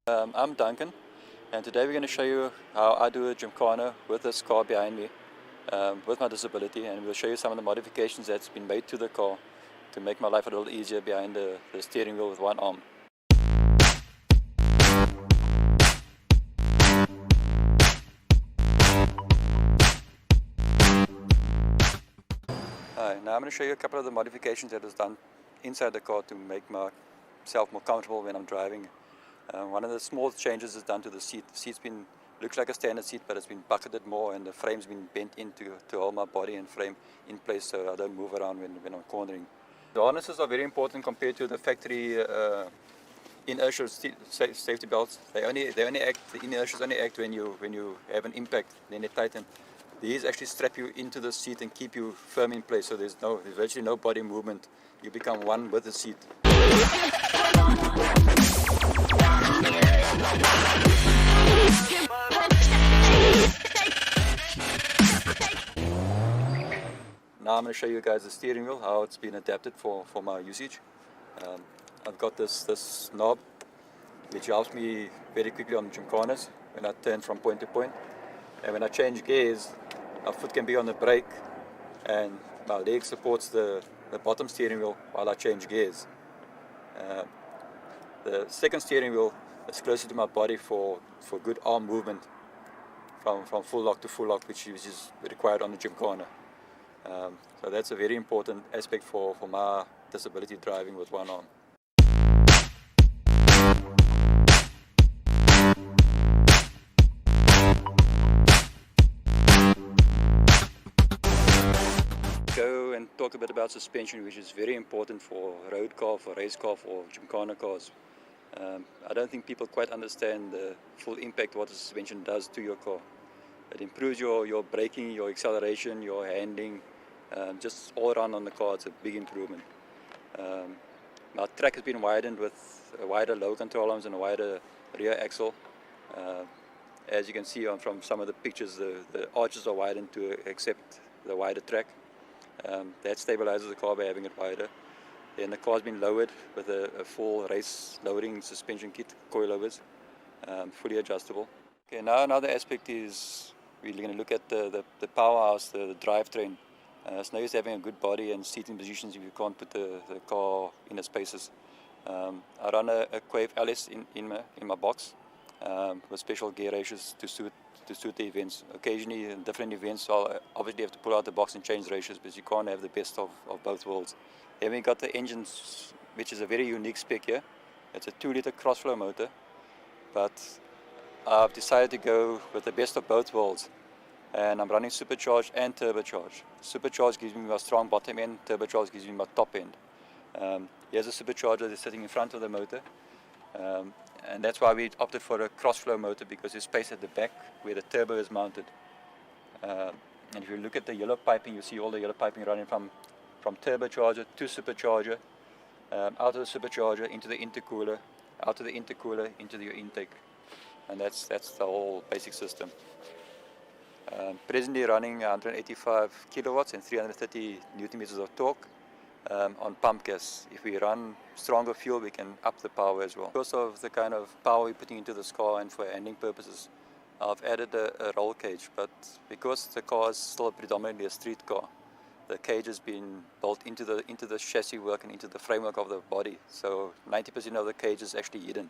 I'm Duncan, and today we're going to show you how I do a Gymkana with this car behind me, with my disability, and we'll show you some of the modifications that's been made to the car to make my life a little easier behind the steering wheel with one arm. Now I'm going to show you a couple of the modifications that was done inside the car to make myself more comfortable when I'm driving. One of the small changes is done to the seat. The seat's looks like a standard seat, but it's been bucketed more, and the frame's been bent in to hold my body and frame in place so I don't move around when I'm cornering. The harnesses are very important compared to the factory inertial safety belts. The inertials only act when you have an impact, then they tighten. These actually strap you into the seat and keep you firm in place, so there's virtually no body movement. You become one with the seat. Now I'm going to show you guys the steering wheel, how it's been adapted for my usage. I've got this knob which helps me very quickly on Gymkanas when I turn from point to point. And when I change gears, my foot can be on the brake and my leg supports the bottom steering wheel while I change gears. The second steering wheel is closer to my body for good arm movement from full lock to full lock, which is required on the Gymkana. So that's a very important aspect for my disability driving with one arm. Go and talk a bit about suspension, which is very important for road car, for race car, for Gymkana cars. I don't think people quite understand the full impact what the suspension does to your car. It improves your braking, your acceleration, your handling, just all around on the car. It's a big improvement. Our track has been widened with a wider low control arms and a wider rear axle. As you can see from some of the pictures, the arches are widened to accept the wider track. That stabilizes the car by having it wider. Then the car's been lowered with a full race lowering suspension kit, coilovers, fully adjustable. Okay, now another aspect is we're going to look at the powerhouse, the drivetrain. It's no use having a good body and seating positions if you can't put the car in the spaces. I run a Quave LS in my box with special gear ratios to suit the events. Occasionally in different events I'll obviously have to pull out the box and change ratios, because you can't have the best of both worlds. Then we got the engines, which is a very unique spec here. It's a 2-liter crossflow motor, but I've decided to go with the best of both worlds, and I'm running supercharged and turbocharged. Supercharged gives me my strong bottom end, turbocharged gives me my top end. Here's a supercharger that's sitting in front of the motor. And that's why we opted for a crossflow motor, because there's space at the back where the turbo is mounted. And if you look at the yellow piping, you see all the yellow piping running from turbocharger to supercharger, out of the supercharger into the intercooler, out of the intercooler into your intake. And that's the whole basic system. Presently running 185 kilowatts and 330 newton meters of torque. On pump gas. If we run stronger fuel, we can up the power as well. Because of the kind of power we're putting into this car and for handling purposes, I've added a roll cage, but because the car is still predominantly a street car, the cage has been built into the chassis work and into the framework of the body, so 90% of the cage is actually hidden.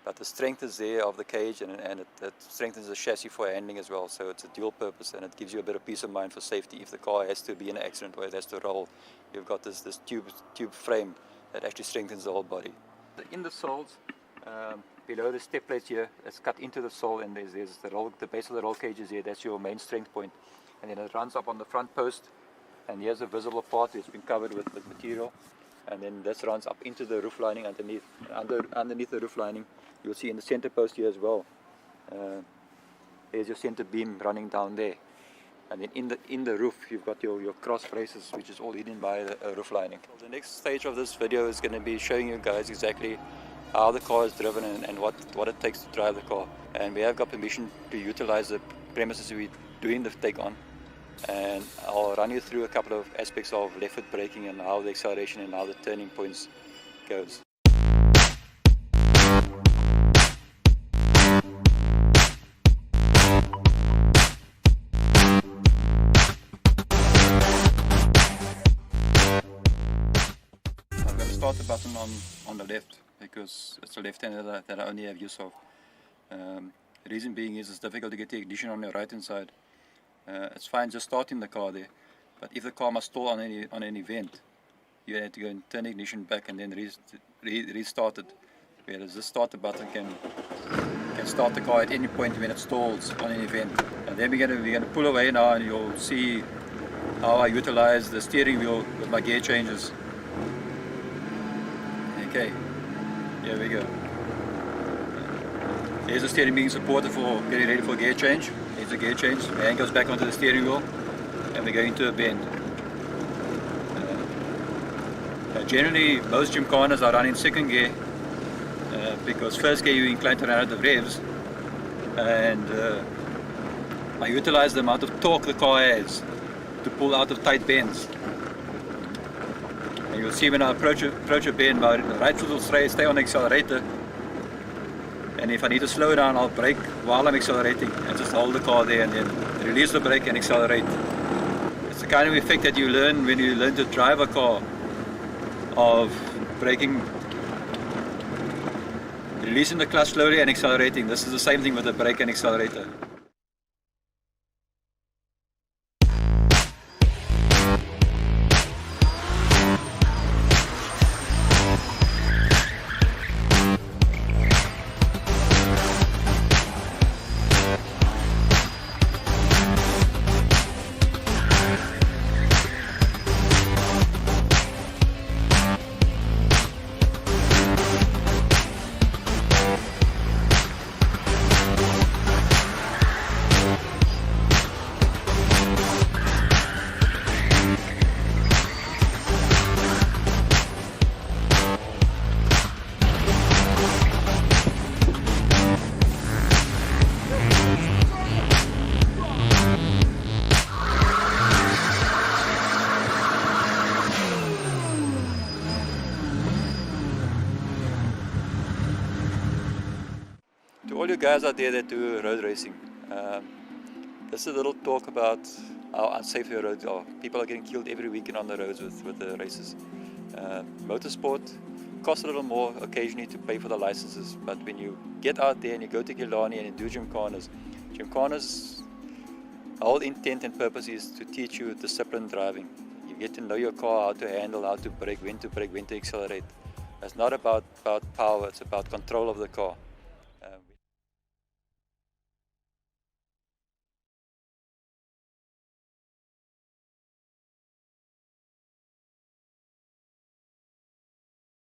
But the strength is there of the cage, and it strengthens the chassis for handling as well. So it's a dual purpose, and it gives you a bit of peace of mind for safety. If the car has to be in an accident or it has to roll, you've got this tube frame that actually strengthens the whole body. In the soles, below the step plates here, it's cut into the sole, and there's the base of the roll cage is here. That's your main strength point. And then it runs up on the front post, and here's a visible part. It's been covered with material. And then this runs up into the roof lining underneath. Underneath the roof lining, you'll see in the center post here as well. There's your center beam running down there. And then in the roof, you've got your cross braces, which is all hidden by the roof lining. The next stage of this video is going to be showing you guys exactly how the car is driven and what it takes to drive the car. And we have got permission to utilize the premises we're doing the take on. And I'll run you through a couple of aspects of left foot braking and how the acceleration and how the turning points goes. starter button on the left, because it's the left hand that I only have use of. The reason being is it's difficult to get the ignition on your right hand side. It's fine just starting the car there, but if the car must stall on an event, you have to go and turn the ignition back and then restart it. Whereas this starter button can start the car at any point when it stalls on an event. And then we're gonna pull away now, and you'll see how I utilize the steering wheel with my gear changes. Okay, here we go. Here's the steering being supported for getting ready for gear change. Here's the gear change. The hand goes back onto the steering wheel, and we go into a bend. Generally, most Gymkanas are run in second gear, because first gear you're inclined to run out of revs, and I utilize the amount of torque the car has to pull out of tight bends. And you'll see when I approach a bend, my right foot will stay on the accelerator, and if I need to slow down, I'll brake while I'm accelerating and just hold the car there and then release the brake and accelerate. It's the kind of effect that you learn when you learn to drive a car, of braking, releasing the clutch slowly and accelerating. This is the same thing with the brake and accelerator. To all you guys out there that do road racing, this is a little talk about how unsafe your roads are. People are getting killed every weekend on the roads with the races. Motorsport costs a little more occasionally to pay for the licenses, but when you get out there and you go to Killarney and you do Gymkanas, the whole intent and purpose is to teach you disciplined driving. You get to know your car, how to handle, how to brake, when to accelerate. It's not about power, it's about control of the car.